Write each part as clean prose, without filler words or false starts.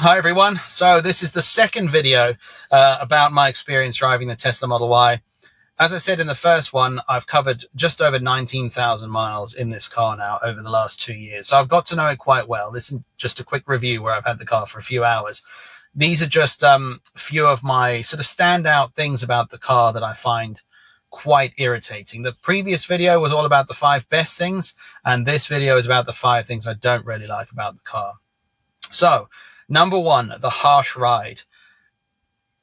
Hi everyone. So this is the second video about my experience driving the Tesla Model Y. As I said in the first one, I've covered just over 19,000 miles in this car now over the last 2 years. So I've got to know it quite well. This is just a quick review where I've had the car for a few hours. These are just a few of my sort of standout things about the car that I find quite irritating. The previous video was all about the 5 best things, and this video is about the 5 things I don't really like about the car. So, number 1, the harsh ride.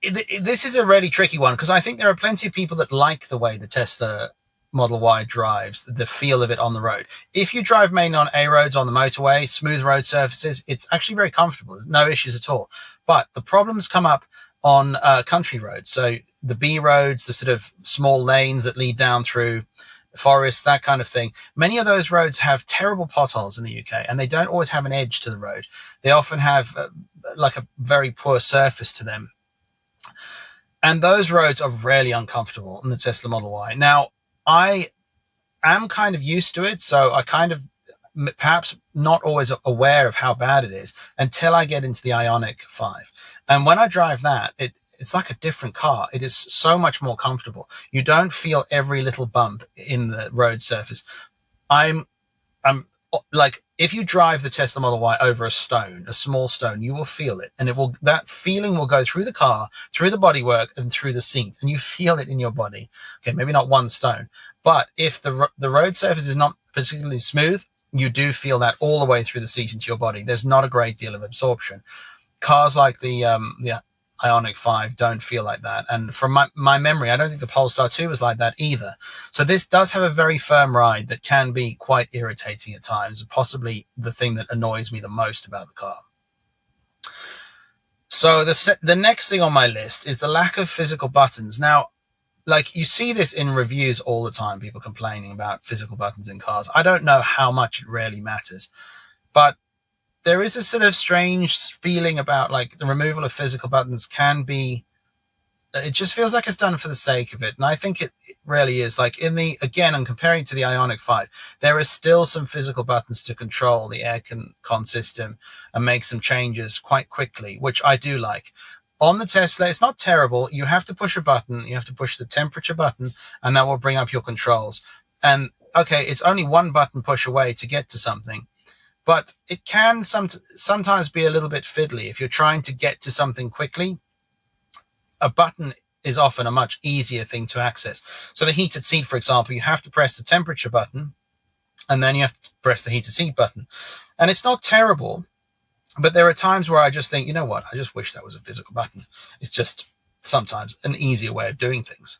This is a really tricky one because I think there are plenty of people that like the way the Tesla Model Y drives, the feel of it on the road. If you drive mainly on A roads, on the motorway, smooth road surfaces, it's actually very comfortable. There's no issues at all. But the problems come up on country roads. So the B roads, the sort of small lanes that lead down through forests, that kind of thing. Many of those roads have terrible potholes in the UK, and they don't always have an edge to the road. They often have like a very poor surface to them. And those roads are really uncomfortable in the Tesla Model Y. Now, I am kind of used to it, so I kind of perhaps not always aware of how bad it is until I get into the Ioniq 5. And when I drive that, it's like a different car. It is so much more comfortable. You don't feel every little bump in the road surface. I'm like, if you drive the Tesla Model Y over a stone, a small stone, you will feel it. And that feeling will go through the car, through the bodywork, and through the seat. And you feel it in your body. Okay, maybe not one stone. But if the road surface is not particularly smooth, you do feel that all the way through the seat into your body. There's not a great deal of absorption. Cars like the Ioniq 5 don't feel like that. And from my memory, I don't think the Polestar 2 was like that either. So this does have a very firm ride that can be quite irritating at times, and possibly the thing that annoys me the most about the car. So the next thing on my list is the lack of physical buttons. Now, like, you see this in reviews all the time, people complaining about physical buttons in cars. I don't know how much it really matters, but there is a sort of strange feeling about, like, the removal of physical buttons can be, it just feels like it's done for the sake of it. And I think it really is. Like, again, I'm comparing to the Ioniq 5, there is still some physical buttons to control the air con system and make some changes quite quickly, which I do like. On the Tesla, it's not terrible. You have to push a button. You have to push the temperature button, and that will bring up your controls. And okay, it's only one button push away to get to something. But it can sometimes be a little bit fiddly. If you're trying to get to something quickly, a button is often a much easier thing to access. So the heated seat, for example, you have to press the temperature button, and then you have to press the heated seat button. And it's not terrible, but there are times where I just think, you know what, I just wish that was a physical button. It's just sometimes an easier way of doing things.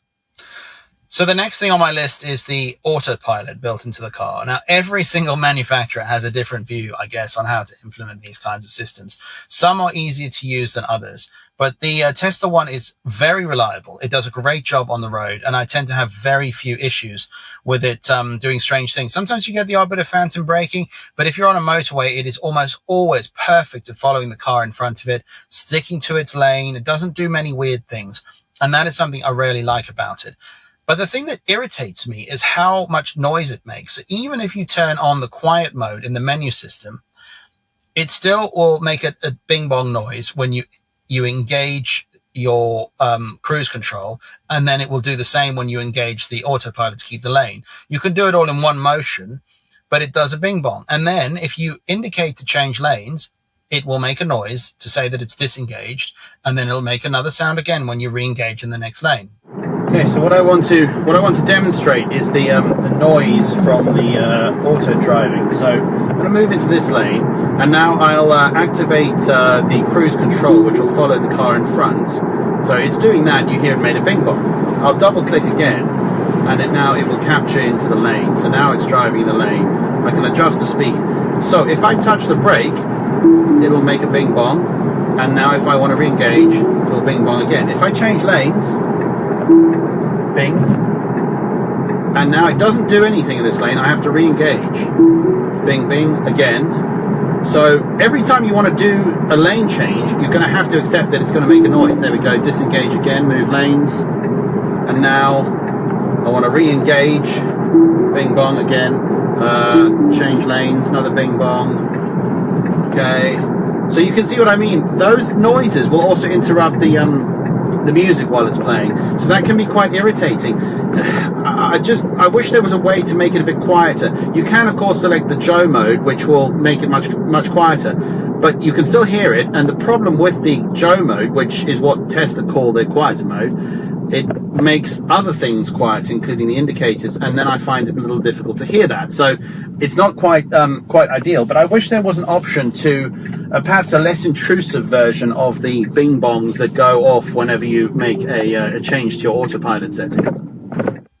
So the next thing on my list is the Autopilot built into the car. Now, every single manufacturer has a different view, I guess, on how to implement these kinds of systems. Some are easier to use than others, but the Tesla one is very reliable. It does a great job on the road, and I tend to have very few issues with it doing strange things. Sometimes you get the odd bit of phantom braking, but if you're on a motorway, it is almost always perfect at following the car in front of it, sticking to its lane. It doesn't do many weird things, and that is something I really like about it. But the thing that irritates me is how much noise it makes. So even if you turn on the quiet mode in the menu system, it still will make a bing bong noise when you engage your cruise control, and then it will do the same when you engage the autopilot to keep the lane. You can do it all in one motion, but it does a bing bong. And then if you indicate to change lanes, it will make a noise to say that it's disengaged, and then it'll make another sound again when you re-engage in the next lane. Okay, so what I want to demonstrate is the noise from the auto driving. So I'm going to move into this lane, and now I'll activate the cruise control, which will follow the car in front. So it's doing that. You hear it made a bing bong. I'll double click again, and it will capture into the lane. So now it's driving in the lane. I can adjust the speed. So if I touch the brake, it'll make a bing bong, and now if I want to re-engage, it'll bing bong again. If I change lanes, bing, and now it doesn't do anything in this lane. I have to re-engage, bing, bing again. So every time you want to do a lane change, you're going to have to accept that it's going to make a noise. There we go, disengage again, move lanes, and now I want to re-engage, bing bong again, change lanes, another bing bong. Okay, So you can see what I mean. Those noises will also interrupt the music while it's playing, so that can be quite irritating. I wish there was a way to make it a bit quieter. You can of course select the Joe mode, which will make it much quieter, but you can still hear it. And the problem with the Joe mode, which is what Tesla call their quieter mode, it makes other things quiet, including the indicators, and then I find it a little difficult to hear that. So it's not quite ideal, but I wish there was an option to perhaps a less intrusive version of the bing bongs that go off whenever you make a change to your autopilot setting.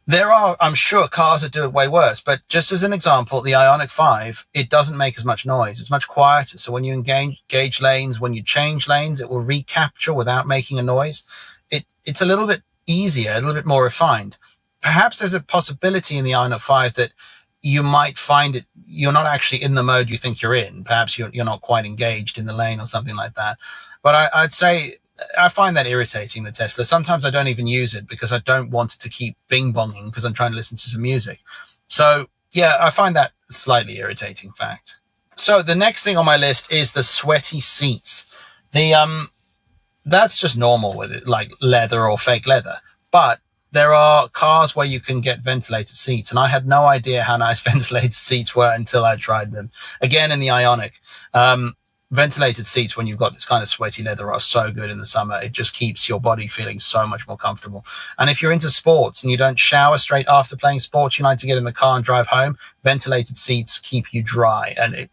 There are, I'm sure, cars that do it way worse, but just as an example, the Ioniq 5, it doesn't make as much noise. It's much quieter. So when you engage lanes, when you change lanes, it will recapture without making a noise. It's a little bit easier, a little bit more refined. Perhaps there's a possibility in the Ioniq 5 that you might find it, you're not actually in the mode you think you're in. Perhaps you're not quite engaged in the lane or something like that. But I'd say I find that irritating, the Tesla. Sometimes I don't even use it because I don't want it to keep bing bonging because I'm trying to listen to some music. So yeah, I find that slightly irritating fact. So the next thing on my list is the sweaty seats. That's just normal with it, like leather or fake leather. But there are cars where you can get ventilated seats, and I had no idea how nice ventilated seats were until I tried them. Again, in the Ioniq, ventilated seats, when you've got this kind of sweaty leather, are so good in the summer. It just keeps your body feeling so much more comfortable. And if you're into sports and you don't shower straight after playing sports, you like to get in the car and drive home, ventilated seats keep you dry, and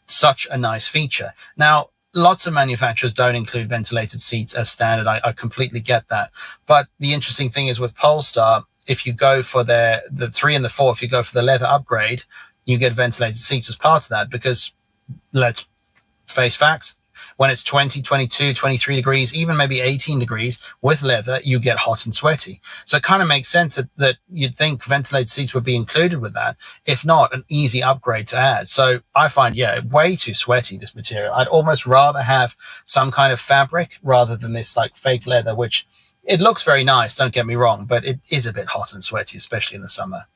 such a nice feature. Now, lots of manufacturers don't include ventilated seats as standard. I completely get that. But the interesting thing is with Polestar, if you go for the 3 and the 4, if you go for the leather upgrade, you get ventilated seats as part of that, because let's face facts, when it's 20, 22, 23 degrees, even maybe 18 degrees with leather, you get hot and sweaty. So it kind of makes sense that you'd think ventilated seats would be included with that. If not, an easy upgrade to add. So I find, yeah, way too sweaty, this material. I'd almost rather have some kind of fabric rather than this like fake leather, which it looks very nice, don't get me wrong, but it is a bit hot and sweaty, especially in the summer.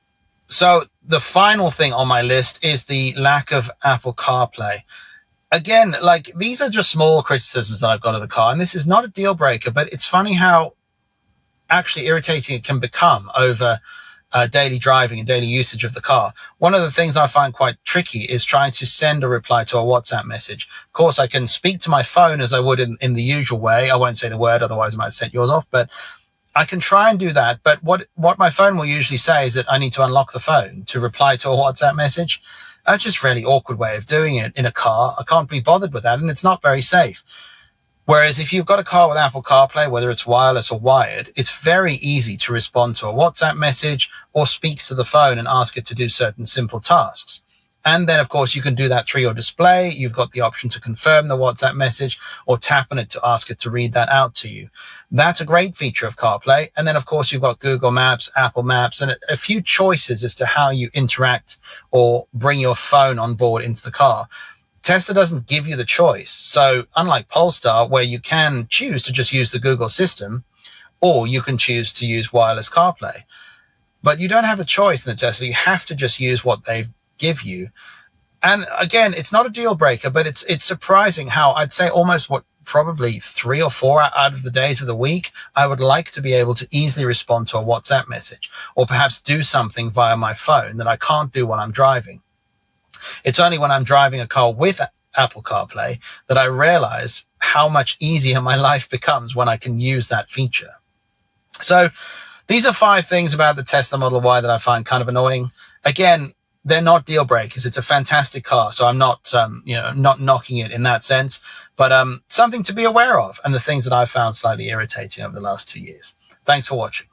So the final thing on my list is the lack of Apple Carplay. Again, like, these are just small criticisms that I've got of the car, and this is not a deal breaker, but it's funny how actually irritating it can become over daily driving and daily usage of the car. One of the things I find quite tricky is trying to send a reply to a WhatsApp message. Of course, I can speak to my phone as I would in the usual way. I won't say the word, otherwise I might set yours off, but I can try and do that. But what my phone will usually say is that I need to unlock the phone to reply to a WhatsApp message. That's just really awkward way of doing it in a car. I can't be bothered with that, and it's not very safe. Whereas if you've got a car with Apple CarPlay, whether it's wireless or wired, it's very easy to respond to a WhatsApp message or speak to the phone and ask it to do certain simple tasks. And then, of course, you can do that through your display. You've got the option to confirm the WhatsApp message or tap on it to ask it to read that out to you. That's a great feature of CarPlay. And then, of course, you've got Google Maps, Apple Maps, and a few choices as to how you interact or bring your phone on board into the car. Tesla doesn't give you the choice. So unlike Polestar, where you can choose to just use the Google system, or you can choose to use wireless CarPlay. But you don't have the choice in the Tesla. You have to just use what they've give you. And again, it's not a deal breaker, but it's surprising how I'd say almost probably 3 or 4 out of the days of the week, I would like to be able to easily respond to a WhatsApp message or perhaps do something via my phone that I can't do when I'm driving. It's only when I'm driving a car with Apple CarPlay that I realize how much easier my life becomes when I can use that feature. So these are 5 things about the Tesla Model Y that I find kind of annoying. Again, they're not deal breakers. It's a fantastic car, so I'm not, not knocking it in that sense, but something to be aware of, and the things that I've found slightly irritating over the last 2 years. Thanks for watching.